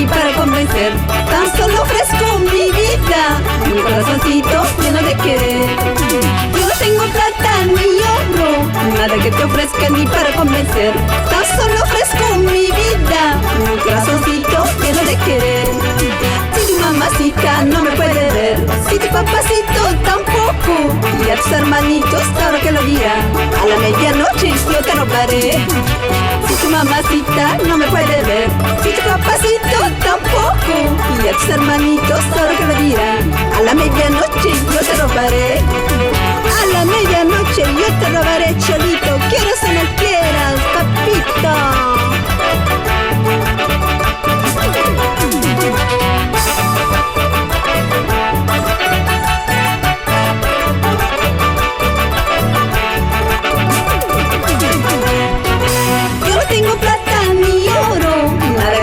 ni para convencer. Tan solo ofrezco mi vida, mi corazoncito lleno de querer. Yo no tengo plata ni oro, nada que te ofrezca ni para convencer. Tan solo ofrezco mi vida, mi corazoncito lleno de querer. Si tu mamacita no me puede ver, si tu papacito tampoco, y a tus hermanitos claro que lo dirán, a la medianoche yo te robaré. Si tu mamacita no me puede ver, si tu papacito tampoco, y a tus hermanitos claro que lo dirán, a la medianoche yo te robaré. A la medianoche yo te robaré, cholito, quieras o no quieras, papito.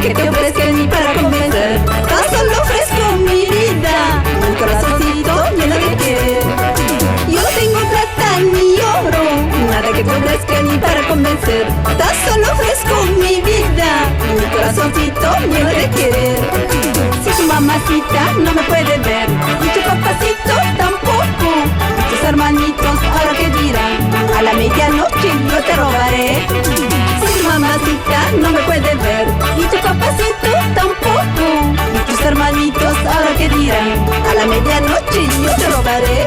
Que te ofrezca ni para convencer, tan solo ofrezco mi vida, mi corazoncito lleno de querer. Yo no tengo plata ni oro, nada que te ofrezca ni para convencer, tan solo ofrezco mi vida, mi corazoncito lleno de querer. Si tu mamacita no me puede ver, y tu papacito tampoco, y tus hermanitos ahora que dirán, a la medianoche yo te robaré. Si tu mamacita no me puede ver, y tu papacito tampoco, y tus hermanitos ahora que dirán, a la medianoche yo te robaré.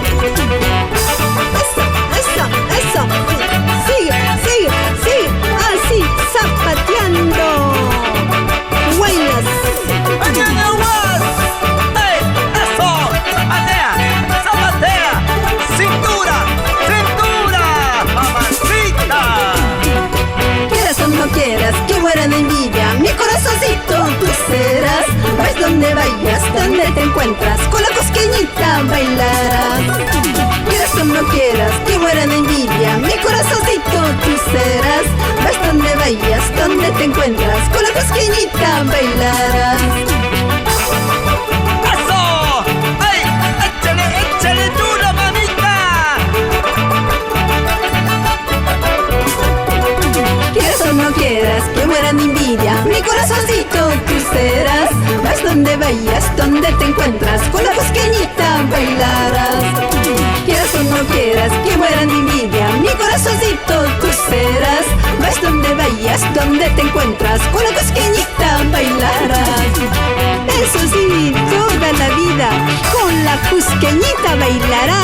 Eso, sigue, así, zapateando. Buenas. ¡Mañana más! ¡Ey! ¡Eso! ¡Zapatea! ¡Cintura! ¡Mamacita! Quieras o no quieras, que muera de envidia, mi corazoncito tú serás. Vais donde vayas, donde te encuentras, con la cosqueñita bailarás. Quieras o no quieras, que muera de envidia, mi corazoncito tú serás. Vais donde vayas, donde te encuentras, con la cosqueñita bailarás. ¡Eso! ¡Ey! ¡Échale duro, mamita! Quieras o no quieras, que mueran de envidia, mi corazoncito tú serás. Vas donde vayas, donde te encuentras, con la cosqueñita bailarás. Quieras o no quieras, que mueran de envidia, mi corazoncito tú serás. Vas donde vayas, donde te encuentras, con la cosqueñita bailarás. Eso sí, toda la vida, con la cusqueñita bailarás.